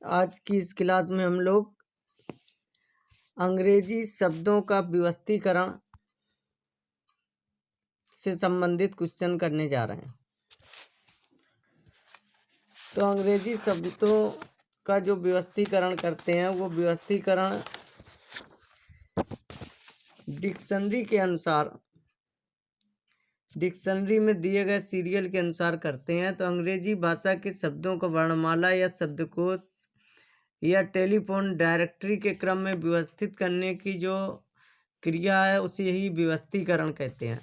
आज की इस क्लास में हम लोग अंग्रेजी शब्दों का व्यवस्थीकरण से संबंधित क्वेश्चन करने जा रहे हैं। तो अंग्रेजी शब्दों का जो व्यवस्थीकरण करते हैं वो व्यवस्थीकरण डिक्शनरी के अनुसार, डिक्शनरी में दिए गए सीरियल के अनुसार करते हैं। तो अंग्रेजी भाषा के शब्दों को वर्णमाला या शब्दकोश या टेलीफोन डायरेक्टरी के क्रम में व्यवस्थित करने की जो क्रिया है उसे ही व्यवस्थीकरण कहते हैं।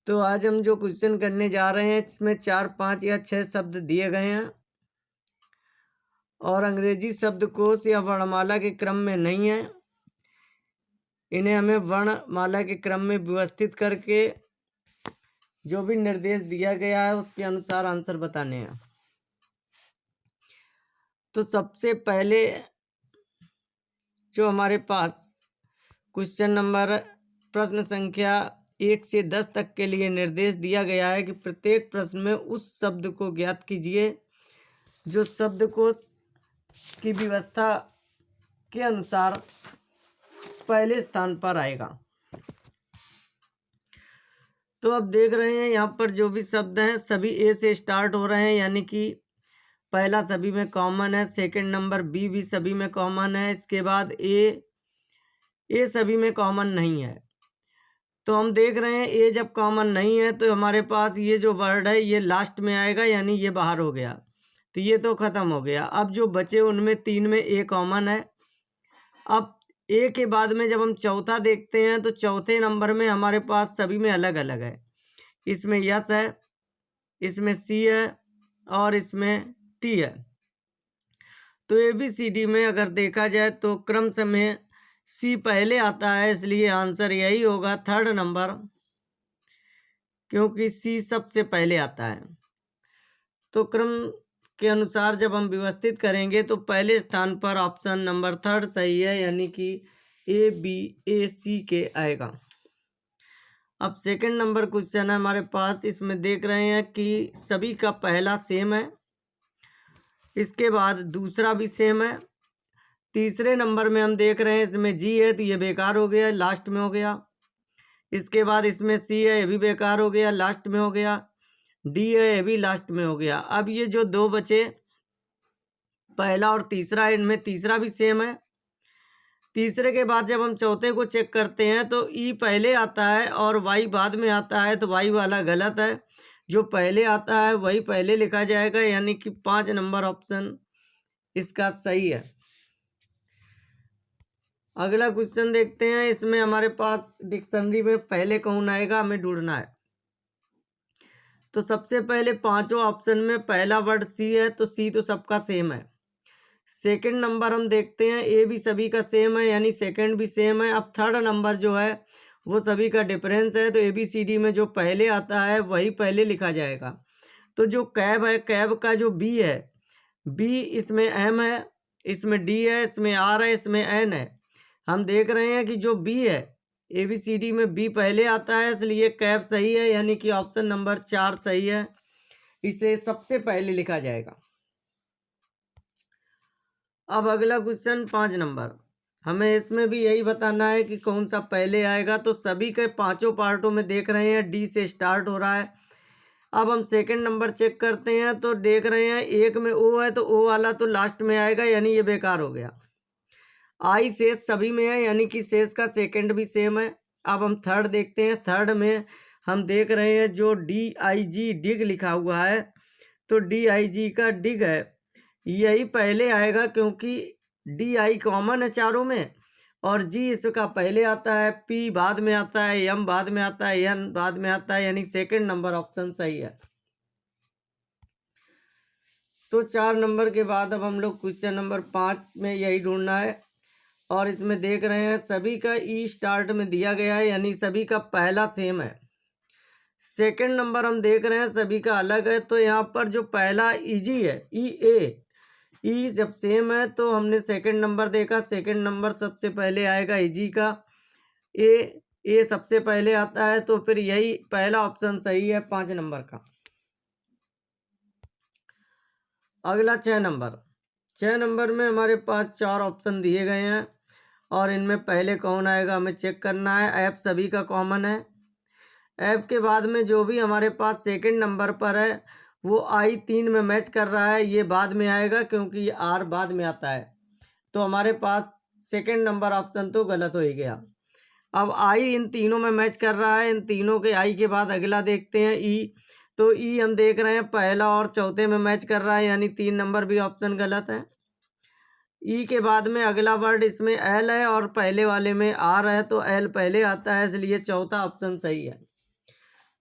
तो आज हम जो क्वेश्चन करने जा रहे हैं इसमें 4, 5 या 6 शब्द दिए गए हैं और अंग्रेजी शब्दकोश या वर्णमाला के क्रम में नहीं है। इन्हें हमें वर्णमाला के क्रम में व्यवस्थित करके जो भी निर्देश दिया गया है उसके अनुसार आंसर बताने हैं। तो सबसे पहले जो हमारे पास क्वेश्चन नंबर प्रश्न संख्या 1 से 10 तक के लिए निर्देश दिया गया है कि प्रत्येक प्रश्न में उस शब्द को ज्ञात कीजिए जो शब्दकोश की व्यवस्था के अनुसार पहले स्थान पर आएगा। तो अब देख रहे हैं यहाँ पर जो भी शब्द हैं सभी ए से स्टार्ट हो रहे हैं, यानी कि पहला सभी में कॉमन है, सेकंड नंबर बी भी सभी में कॉमन है, इसके बाद ए सभी में कॉमन नहीं है। तो हम देख रहे हैं ए जब कॉमन नहीं है तो हमारे पास ये जो वर्ड है ये लास्ट में आएगा, यानी ये बाहर हो गया, तो ये तो खत्म हो गया। अब जो बचे उनमें 3 में ए कॉमन है। अब ए के बाद में जब हम चौथा देखते हैं तो चौथे नंबर में हमारे पास सभी में अलग अलग है। इसमें यस है, इसमें सी है और इसमें टी है। तो ABCD में अगर देखा जाए तो क्रम में सी पहले आता है, इसलिए आंसर यही होगा 3rd नंबर, क्योंकि सी सबसे पहले आता है। तो क्रम के अनुसार जब हम व्यवस्थित करेंगे तो पहले स्थान पर ऑप्शन नंबर 3rd सही है, यानी कि ABAC के आएगा। अब सेकंड नंबर क्वेश्चन है हमारे पास, इसमें देख रहे हैं कि सभी का पहला सेम है, इसके बाद दूसरा भी सेम है, तीसरे नंबर में हम देख रहे हैं इसमें जी है तो ये बेकार हो गया, लास्ट में हो गया। इसके बाद इसमें सी है, ये भी बेकार हो गया, लास्ट में हो गया। डी है, ये भी लास्ट में हो गया। अब ये जो 2 बचे पहला और तीसरा, इनमें तीसरा भी सेम है। तीसरे के बाद जब हम चौथे को चेक करते हैं तो ई पहले आता है और वाई बाद में आता है, तो वाई वाला गलत है, जो पहले आता है वही पहले लिखा जाएगा, यानी कि 5 नंबर ऑप्शन इसका सही है। अगला क्वेश्चन देखते हैं, इसमें हमारे पास डिक्शनरी में पहले कौन आएगा हमें ढूंढना है। तो सबसे पहले 5 ऑप्शन में पहला वर्ड सी है, तो सी तो सबका सेम है। सेकंड नंबर हम देखते हैं ए भी सभी का सेम है, यानी सेकंड भी सेम है। अब 3rd नंबर जो है वो सभी का डिफरेंस है, तो ABCD में जो पहले आता है वही पहले लिखा जाएगा। तो जो कैब है, कैब का जो बी है, बी इसमें एम है, इसमें डी है, इसमें आर है, इसमें एन है। हम देख रहे हैं कि जो बी है ABCD में बी पहले आता है, इसलिए कैब सही है, यानी कि ऑप्शन नंबर 4 सही है, इसे सबसे पहले लिखा जाएगा। अब अगला क्वेश्चन 5 नंबर, हमें इसमें भी यही बताना है कि कौन सा पहले आएगा। तो सभी के 5 पार्टों में देख रहे हैं डी से स्टार्ट हो रहा है। अब हम सेकंड नंबर चेक करते हैं तो देख रहे हैं एक में ओ है, तो ओ वाला तो लास्ट में आएगा, यानी ये बेकार हो गया। आई शेष सभी में है, यानी कि शेष का सेकंड भी सेम है। अब हम 3rd देखते हैं, 3rd में हम देख रहे हैं जो DIG डिग लिखा हुआ है, तो DIG का डिग है, यही पहले आएगा, क्योंकि DI कॉमन है चारों में और जी इसका पहले आता है, P बाद में आता है, M बाद में आता है, N बाद में आता है, यानी सेकंड नंबर ऑप्शन सही है। तो 4 नंबर के बाद अब हम लोग क्वेश्चन नंबर 5 में यही ढूंढना है, और इसमें देख रहे हैं सभी का ई स्टार्ट में दिया गया है, यानी सभी का पहला सेम है। सेकंड नंबर हम देख रहे हैं सभी का अलग है, तो यहाँ पर जो पहला ईजी है ई जब सेम है तो हमने सेकंड नंबर देखा, सेकंड नंबर सबसे पहले आएगा ईजी का, ए सबसे पहले आता है, तो फिर यही पहला ऑप्शन सही है 5 नंबर का। अगला 6 नंबर में हमारे पास 4 ऑप्शन दिए गए हैं और इनमें पहले कौन आएगा हमें चेक करना है। ऐप सभी का कॉमन है। ऐप के बाद में जो भी हमारे पास सेकंड नंबर पर है वो आई 3 में मैच कर रहा है, ये बाद में आएगा क्योंकि ये आर बाद में आता है। तो हमारे पास सेकंड नंबर ऑप्शन तो गलत हो ही गया। अब आई इन तीनों में मैच कर रहा है। इन तीनों के आई के बाद अगला देखते हैं ई। तो ई हम देख रहे हैं पहला और चौथे में मैच कर रहा है, यानी 3 नंबर भी ऑप्शन गलत है। ई के बाद में अगला वर्ड इसमें एल है और पहले वाले में आर है, तो एल पहले आता है, इसलिए चौथा ऑप्शन सही है।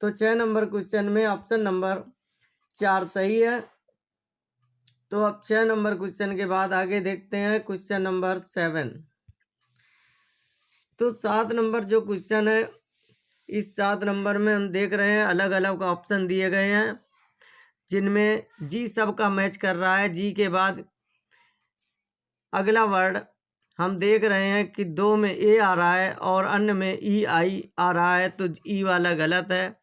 तो 6 नंबर क्वेश्चन में ऑप्शन नंबर 4 सही है। तो अब 6 नंबर क्वेश्चन के बाद आगे देखते हैं क्वेश्चन नंबर 7। तो 7 नंबर जो क्वेश्चन है, इस 7 नंबर में हम देख रहे हैं अलग अलग ऑप्शन दिए गए हैं जिनमें जी सब का मैच कर रहा है। जी के बाद अगला वर्ड हम देख रहे हैं कि 2 में ए आ रहा है और अन्य में ई आई आ रहा है, तो ई वाला गलत है,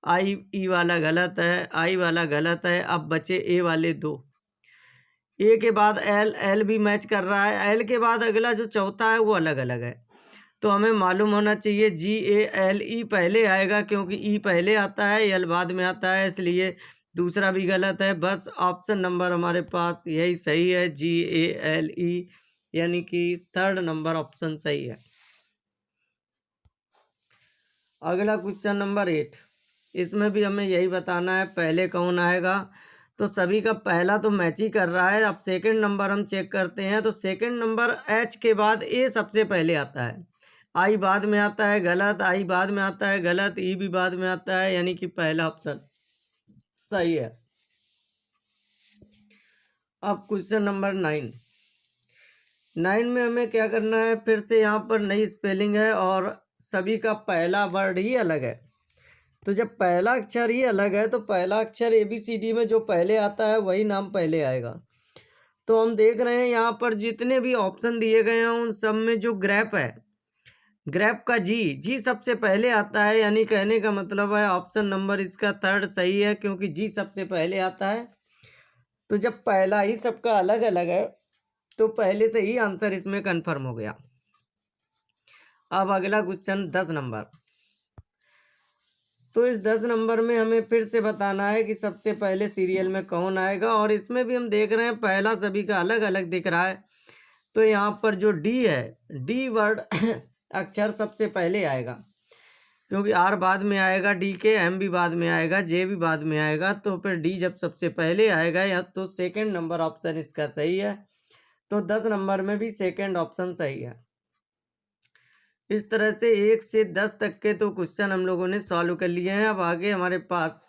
आई ई वाला गलत है, आई वाला गलत है। अब बचे ए वाले 2। ए के बाद एल, एल भी मैच कर रहा है। एल के बाद अगला जो चौथा है वो अलग अलग है, तो हमें मालूम होना चाहिए जी ए एल ई पहले आएगा क्योंकि ई पहले आता है, एल बाद में आता है, इसलिए दूसरा भी गलत है। बस ऑप्शन नंबर हमारे पास यही सही है, जी ए एल ई, यानी कि 3rd नंबर ऑप्शन सही है। अगला क्वेश्चन नंबर 8, इसमें भी हमें यही बताना है पहले कौन आएगा। तो सभी का पहला तो मैच ही कर रहा है। अब सेकंड नंबर हम चेक करते हैं, तो सेकंड नंबर एच के बाद ए सबसे पहले आता है, आई बाद में आता है, गलत, आई बाद में आता है, गलत, ई भी बाद में आता है, यानी कि पहला ऑप्शन सही है। अब क्वेश्चन नंबर 9 में हमें क्या करना है, फिर से यहाँ पर नई स्पेलिंग है और सभी का पहला वर्ड ही अलग है। तो जब पहला अक्षर ही अलग है तो पहला अक्षर ABCD में जो पहले आता है वही नाम पहले आएगा। तो हम देख रहे हैं यहाँ पर जितने भी ऑप्शन दिए गए हैं उन सब में जो ग्रेप है, ग्रेप का जी सबसे पहले आता है, यानी कहने का मतलब है ऑप्शन नंबर इसका 3rd सही है क्योंकि जी सबसे पहले आता है। तो जब पहला ही सबका अलग अलग है तो पहले से ही आंसर इसमें कंफर्म हो गया। अब अगला क्वेश्चन 10 नंबर। तो इस 10 नंबर में हमें फिर से बताना है कि सबसे पहले सीरियल में कौन आएगा, और इसमें भी हम देख रहे हैं पहला सभी का अलग अलग दिख रहा है। तो यहाँ पर जो डी है, डी वर्ड अक्षर सबसे पहले आएगा क्योंकि आर बाद में आएगा, डी के एम भी बाद में आएगा, जे भी बाद में आएगा, तो फिर डी जब सबसे पहले आएगा या तो सेकंड नंबर ऑप्शन इसका सही है। तो 10 नंबर में भी सेकंड ऑप्शन सही है। इस तरह से 1 से 10 तक के तो क्वेश्चन हम लोगों ने सॉल्व कर लिए हैं। अब आगे हमारे पास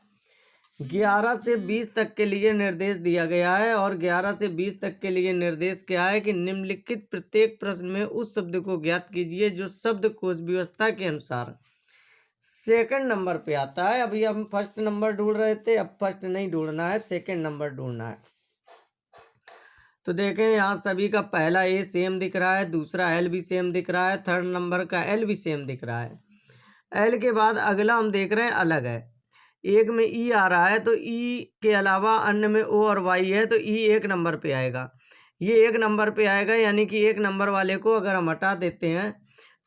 11 से 20 तक के लिए निर्देश दिया गया है, और 11 से 20 तक के लिए निर्देश क्या है कि निम्नलिखित प्रत्येक प्रश्न में उस शब्द को ज्ञात कीजिए जो शब्दकोश व्यवस्था के अनुसार सेकंड नंबर पे आता है। अभी हम फर्स्ट नंबर ढूंढ रहे थे, अब फर्स्ट नहीं ढूंढना है, सेकंड नंबर ढूंढना है। तो देखें यहाँ सभी का पहला ए सेम दिख रहा है, दूसरा एल भी सेम दिख रहा है, 3rd नंबर का एल भी सेम दिख रहा है। एल के बाद अगला हम देख रहे हैं अलग है, एक में ई आ रहा है, तो ई के अलावा अन्य में ओ और वाई है, तो ई 1 नंबर पे आएगा, ये 1 नंबर पे आएगा, यानी कि 1 नंबर वाले को अगर हम हटा देते हैं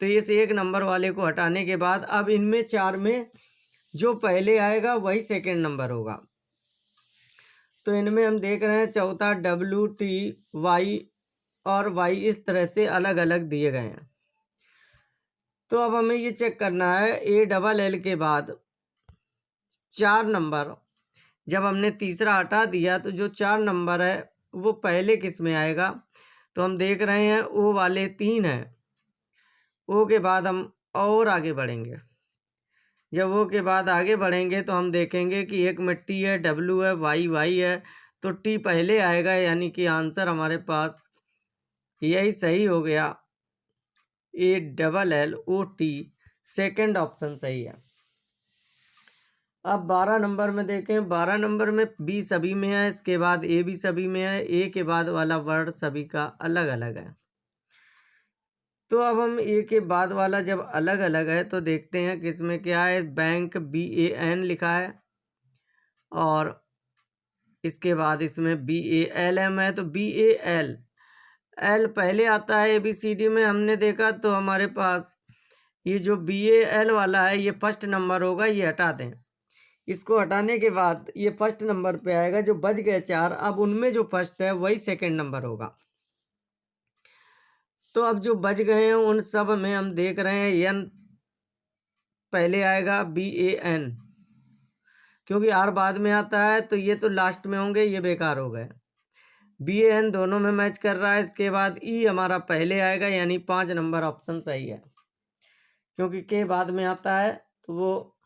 तो इस 1 नंबर वाले को हटाने के बाद अब इनमें 4 में जो पहले आएगा वही सेकंड नंबर होगा। तो इनमें हम देख रहे हैं चौथा डब्ल्यू टी वाई और वाई इस तरह से अलग अलग दिए गए हैं। तो अब हमें ये चेक करना है ए डबल एल के बाद 4 नंबर, जब हमने तीसरा हटा दिया तो जो 4 नंबर है वो पहले किस में आएगा। तो हम देख रहे हैं ओ वाले 3 हैं, ओ के बाद हम और आगे बढ़ेंगे, जब ओ के बाद आगे बढ़ेंगे तो हम देखेंगे कि एक में टी है, डब्ल्यू है, वाई वाई है, तो टी पहले आएगा, यानी कि आंसर हमारे पास यही सही हो गया, A double L O T, second option सही है। अब 12 नंबर में देखें, 12 नंबर में बी सभी में है, इसके बाद ए भी सभी में है, ए के बाद वाला वर्ड सभी का अलग अलग है। तो अब हम ए के बाद वाला जब अलग अलग है तो देखते हैं किसमें क्या है। बैंक BAN लिखा है और इसके बाद इसमें BALM है, तो BAL एल पहले आता है ABCD में हमने देखा, तो हमारे पास ये जो BAL वाला है ये फर्स्ट नंबर होगा, ये हटा दें। इसको हटाने के बाद ये फर्स्ट नंबर पे आएगा। जो बच गए 4, अब उनमें जो फर्स्ट है वही सेकंड नंबर होगा। तो अब जो बच गए हैं उन सब में हम देख रहे हैं N पहले आएगा, BAN, क्योंकि R बाद में आता है तो ये तो लास्ट में होंगे, ये बेकार हो गए। BAN दोनों में मैच कर रहा है। इसके बाद E हमारा पहले आएगा, यानी 5 नंबर ऑप्शन सही है, क्योंकि K बाद में आता है तो वो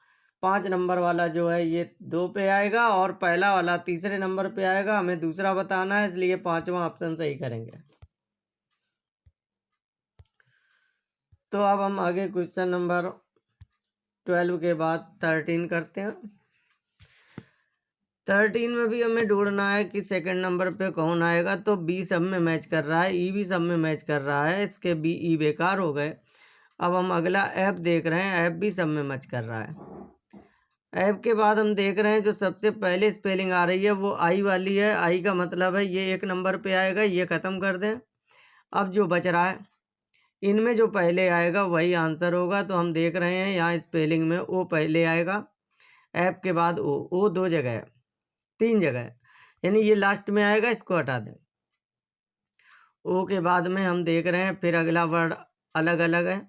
5 नंबर वाला जो है ये 2 पे आएगा और पहला वाला तीसरे नंबर पे आएगा। हमें दूसरा बताना है, इसलिए 5वां ऑप्शन सही करेंगे। तो अब हम आगे क्वेश्चन नंबर 12 के बाद 13 करते हैं। 13 में भी हमें ढूंढना है कि सेकंड नंबर पे कौन आएगा। तो B सब में मैच कर रहा है, E भी सब में मैच कर रहा है, इसके BE बेकार हो गए। अब हम अगला F देख रहे हैं, F भी सब में मैच कर रहा है। F के बाद हम देख रहे हैं जो सबसे पहले स्पेलिंग आ रही है वो I वाली है। I का मतलब है ये 1 नंबर पे आएगा, ये ख़त्म कर दें। अब जो बच रहा है इनमें जो पहले आएगा वही आंसर होगा। तो हम देख रहे हैं यहाँ स्पेलिंग में O पहले आएगा, F के बाद O 2 जगह है, 3 जगह है, यानी ये लास्ट में आएगा, इसको हटा दें। O के बाद में हम देख रहे हैं फिर अगला वर्ड अलग अलग है।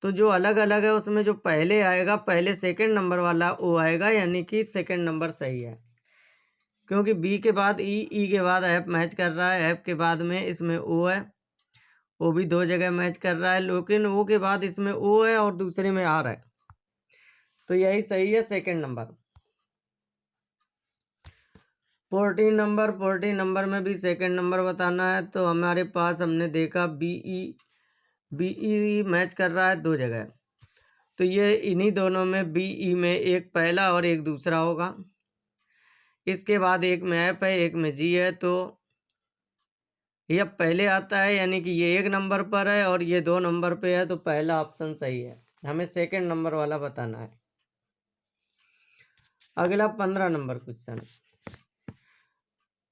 तो जो अलग अलग है उसमें जो पहले आएगा, पहले सेकंड नंबर वाला O आएगा, यानी कि सेकंड नंबर सही है, क्योंकि B के बाद E के बाद F मैच कर रहा है। F के बाद में इसमें O है, O भी 2 जगह मैच कर रहा है, लेकिन O के बाद इसमें O है और दूसरे में R है, तो यही सही है, सेकंड नंबर। 14 नंबर में भी सेकंड नंबर बताना है। तो हमारे पास हमने देखा BE मैच कर रहा है 2 जगह, तो ये इन्हीं दोनों में BE में एक पहला और एक दूसरा होगा। इसके बाद एक में F है, एक में G है, तो ये पहले आता है, यानी कि ये 1 नंबर पर है और ये 2 नंबर पे है, तो पहला ऑप्शन सही है। हमें सेकंड नंबर वाला बताना है। अगला 15 नंबर क्वेश्चन,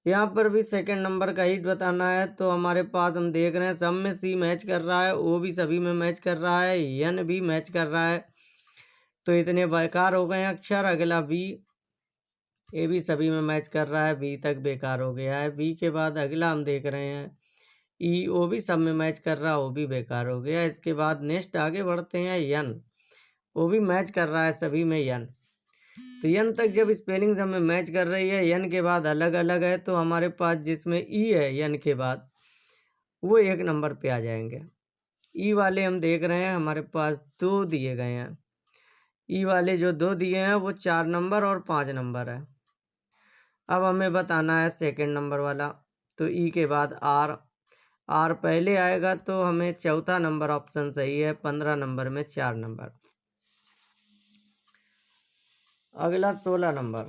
यहाँ पर भी सेकंड नंबर का ही बताना है। तो हमारे पास हम देख रहे हैं सब में C मैच कर रहा है, O भी सभी में मैच कर रहा है, N भी मैच कर रहा है, तो इतने बेकार हो गए अक्षर। अगला V, A भी सभी में मैच कर रहा है, V तक बेकार हो गया है। V के बाद अगला हम देख रहे हैं E, O भी सब में मैच कर रहा है, O भी बेकार हो गया। इसके बाद नेक्स्ट आगे बढ़ते हैं N, O भी मैच कर रहा है सभी में N, तो N तक जब स्पेलिंग हमें मैच कर रही है, N के बाद अलग अलग है, तो हमारे पास जिसमें E है N के बाद वो 1 नंबर पे आ जाएंगे। E वाले हम देख रहे हैं हमारे पास 2 दिए गए हैं, E वाले जो 2 दिए हैं वो 4 नंबर और 5 नंबर है। अब हमें बताना है सेकंड नंबर वाला। तो E के बाद R पहले आएगा, तो हमें चौथा नंबर ऑप्शन सही है, 15 नंबर में 4 नंबर। अगला 16 नंबर,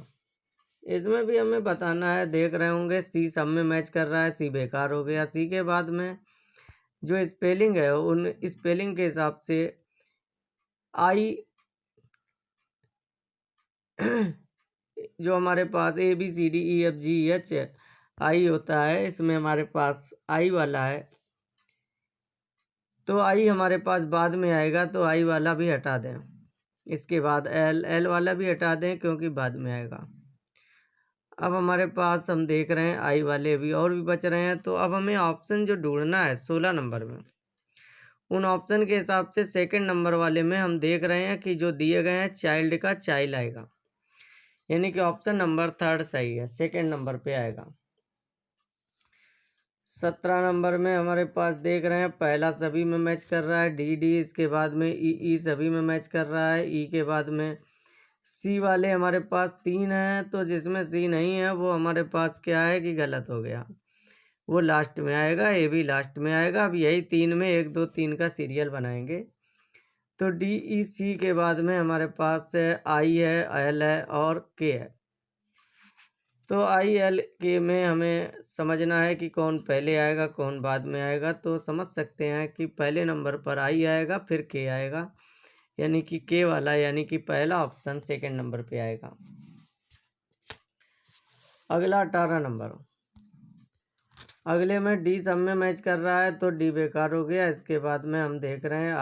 इसमें भी हमें बताना है, देख रहे होंगे C सब में मैच कर रहा है, C बेकार हो गया। C के बाद में जो स्पेलिंग है उन स्पेलिंग के हिसाब से I जो हमारे पास ABCDEFGH I होता है, इसमें हमारे पास I वाला है, तो I हमारे पास बाद में आएगा, तो I वाला भी हटा दें। इसके बाद L वाला भी हटा दें, क्योंकि बाद में आएगा। अब हमारे पास हम देख रहे हैं I वाले भी और भी बच रहे हैं। तो अब हमें ऑप्शन जो ढूंढना है 16 नंबर में, उन ऑप्शन के हिसाब से सेकंड नंबर वाले में हम देख रहे हैं कि जो दिए गए हैं चाइल्ड का चाइल्ड आएगा, यानी कि ऑप्शन नंबर 3 सही है, सेकंड नंबर पे आएगा। 17 नंबर में हमारे पास देख रहे हैं पहला सभी में मैच कर रहा है D, इसके बाद में E सभी में मैच कर रहा है, E के बाद में C वाले हमारे पास 3 हैं, तो जिसमें C नहीं है वो हमारे पास क्या है कि गलत हो गया, वो लास्ट में आएगा, A भी लास्ट में आएगा। अब यही 3 में 1 2 3 का सीरियल बनाएंगे। तो DEC के बाद में हमारे पास I है, L है और K है। तो ILK में हमें समझना है कि कौन पहले आएगा कौन बाद में आएगा। तो समझ सकते हैं कि पहले नंबर पर I आएगा, फिर K आएगा, यानी कि K वाला, यानी कि पहला ऑप्शन सेकंड नंबर पे आएगा। अगला 18 नंबर, अगले में डी सब में मैच कर रहा है तो डी बेकार हो गया। इसके बाद में हम देख रहे हैं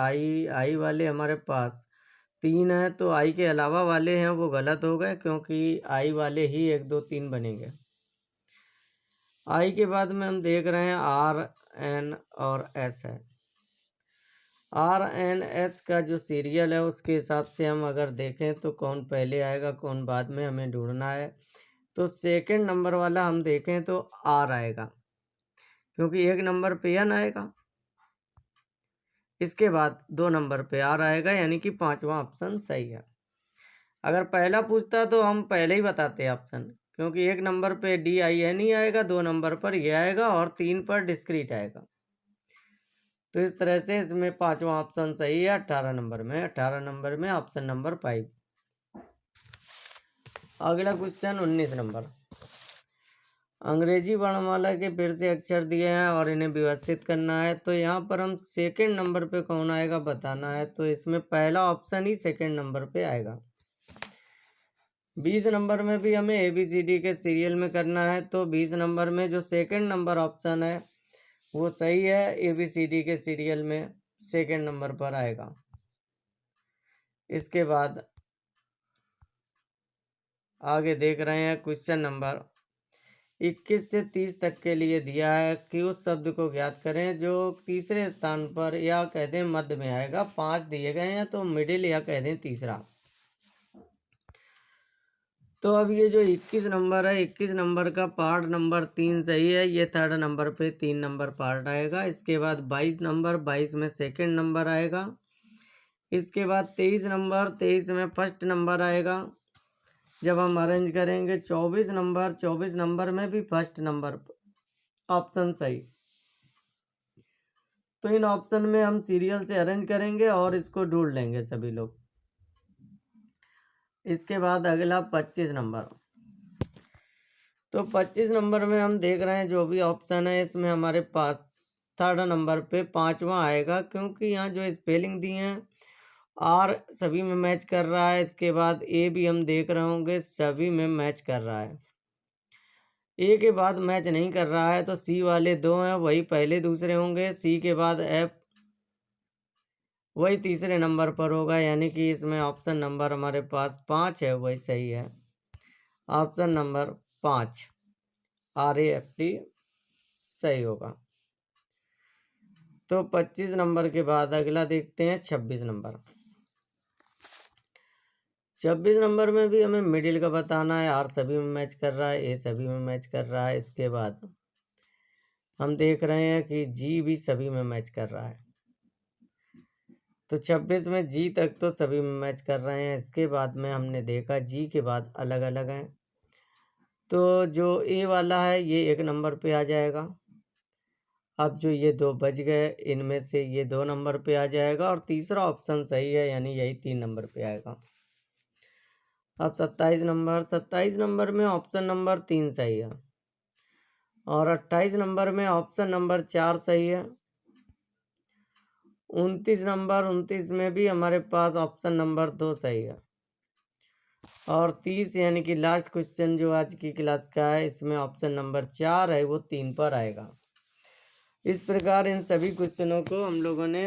आई वाले हमारे पास 3 है तो आई के अलावा वाले हैं वो गलत हो गए, क्योंकि आई वाले ही 1 2 3 बनेंगे। आई के बाद में हम देख रहे हैं आर एन और एस है। आर एन एस का जो सीरियल है उसके हिसाब से हम अगर देखें तो कौन पहले आएगा कौन बाद में हमें ढूंढना है। तो सेकंड नंबर वाला हम देखें तो आर आएगा, क्योंकि 1 नंबर पे एन आएगा, इसके बाद 2 नंबर पे आर आएगा, यानी कि 5वां ऑप्शन सही है। अगर पहला पूछता तो हम पहले ही बताते ऑप्शन, क्योंकि 1 नंबर पे डी आई एन ही आएगा, 2 नंबर पर ये आएगा और 3 पर डिस्क्रीट आएगा। तो इस तरह से इसमें 5वां ऑप्शन सही है 18 नंबर में। 18 नंबर में ऑप्शन नंबर 5। अगला क्वेश्चन 19 नंबर, अंग्रेजी वर्णमाला के फिर से अक्षर दिए हैं और इन्हें व्यवस्थित करना है। तो यहाँ पर हम सेकंड नंबर पे कौन आएगा बताना है, तो इसमें पहला ऑप्शन ही सेकंड नंबर पे आएगा। 20 नंबर में भी हमें ABCD के सीरियल में करना है, तो 20 नंबर में जो सेकंड नंबर ऑप्शन है वो सही है, ABCD के सीरियल में सेकंड नंबर पर आएगा। इसके बाद आगे देख रहे हैं क्वेश्चन नंबर 21 से 30 तक के लिए दिया है कि उस शब्द को ज्ञात करें जो तीसरे स्थान पर या कह दें मध्य में आएगा। 5 दिए गए हैं तो मिडिल या कह दें तीसरा। तो अब ये जो 21 नंबर है, 21 नंबर का पार्ट नंबर 3 सही है, ये थर्ड नंबर पे 3 नंबर पार्ट आएगा। इसके बाद 22 नंबर, 22 में सेकंड नंबर आएगा। इसके बाद 23 नंबर, 23 में फर्स्ट नंबर आएगा जब हम अरेंज करेंगे। 24 नंबर, 24 नंबर में भी फर्स्ट नंबर ऑप्शन सही। तो इन ऑप्शन में हम सीरियल से अरेंज करेंगे और इसको ढूंढ लेंगे सभी लोग। इसके बाद अगला 25 नंबर, तो 25 नंबर में हम देख रहे हैं जो भी ऑप्शन है इसमें हमारे पास थर्ड नंबर पे 5वां आएगा, क्योंकि यहाँ जो स्पेलिंग दी हैं आर सभी में मैच कर रहा है। इसके बाद ए भी हम देख रहे होंगे सभी में मैच कर रहा है। ए के बाद मैच नहीं कर रहा है तो सी वाले 2 हैं वही पहले दूसरे होंगे। सी के बाद एफ वही तीसरे नंबर पर होगा, यानी कि इसमें ऑप्शन नंबर हमारे पास 5 है वही सही है। ऑप्शन नंबर 5 RAFT सही होगा। तो 25 नंबर के बाद अगला देखते हैं 26 नंबर। 26 नंबर में भी हमें मिडिल का बताना है। आर सभी में मैच कर रहा है, ए सभी में मैच कर रहा है। इसके बाद हम देख रहे हैं कि जी भी सभी में मैच कर रहा है। तो 26 में जी तक तो सभी में मैच कर रहे हैं। इसके बाद में हमने देखा जी के बाद अलग अलग हैं, तो जो ए वाला है ये 1 नंबर पे आ जाएगा। अब जो ये 2 बच गए इनमें से ये 2 नंबर पे आ जाएगा और तीसरा ऑप्शन सही है, यानी यही 3 नंबर पे आएगा। अब 27 नंबर, 27 नंबर में ऑप्शन नंबर 3 सही है और 28 नंबर में ऑप्शन नंबर 4 सही है। 29 नंबर, 29 में भी हमारे पास ऑप्शन नंबर 2 सही है और 30 यानी कि लास्ट क्वेश्चन जो आज की क्लास का है इसमें ऑप्शन नंबर 4 है वो 3 पर आएगा। इस प्रकार इन सभी क्वेश्चनों को हम लोगों ने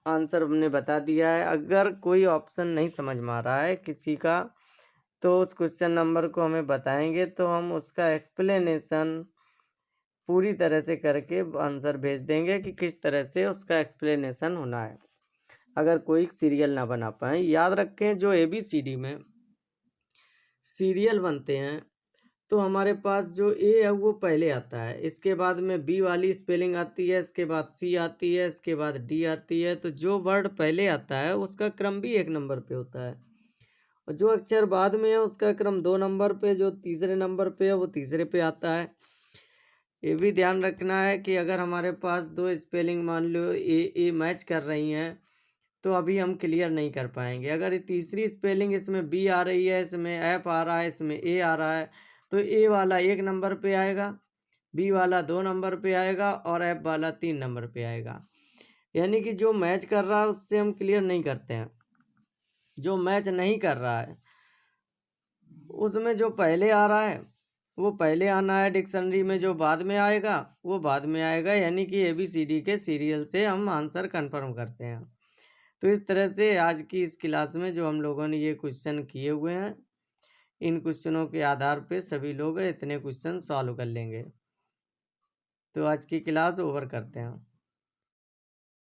आंसर हमने बता दिया है। अगर कोई ऑप्शन नहीं समझ में आ रहा है किसी का तो उस क्वेश्चन नंबर को हमें बताएंगे तो हम उसका एक्सप्लेनेशन पूरी तरह से करके आंसर भेज देंगे कि किस तरह से उसका एक्सप्लेनेशन होना है। अगर कोई सीरियल ना बना पाए, याद रखें जो ABCD में सीरियल बनते हैं तो हमारे पास जो ए है वो पहले आता है, इसके बाद में बी वाली स्पेलिंग आती है, इसके बाद सी आती है, इसके बाद डी आती है। तो जो वर्ड पहले आता है उसका क्रम भी 1 नंबर पे होता है और जो अक्षर बाद में है उसका क्रम 2 नंबर पे, जो तीसरे नंबर पे है वो तीसरे पे आता है। ये भी ध्यान रखना है कि अगर हमारे पास 2 स्पेलिंग मान लो ए मैच कर रही हैं तो अभी हम क्लियर नहीं कर पाएंगे। अगर ये तीसरी स्पेलिंग इसमें बी आ रही है, इसमें एफ आ रहा है, इसमें ए आ रहा है तो ए वाला 1 नंबर पे आएगा, बी वाला 2 नंबर पे आएगा और एफ वाला 3 नंबर पे आएगा। यानी कि जो मैच कर रहा है उससे हम क्लियर नहीं करते हैं, जो मैच नहीं कर रहा है उसमें जो पहले आ रहा है वो पहले आना है डिक्शनरी में, जो बाद में आएगा वो बाद में आएगा, यानी कि ABCD के सीरियल से हम आंसर कंफर्म करते हैं। तो इस तरह से आज की इस क्लास में जो हम लोगों ने ये क्वेश्चन किए हुए हैं, इन क्वेश्चनों के आधार पे सभी लोग इतने क्वेश्चन सॉल्व कर लेंगे। तो आज की क्लास ओवर करते हैं।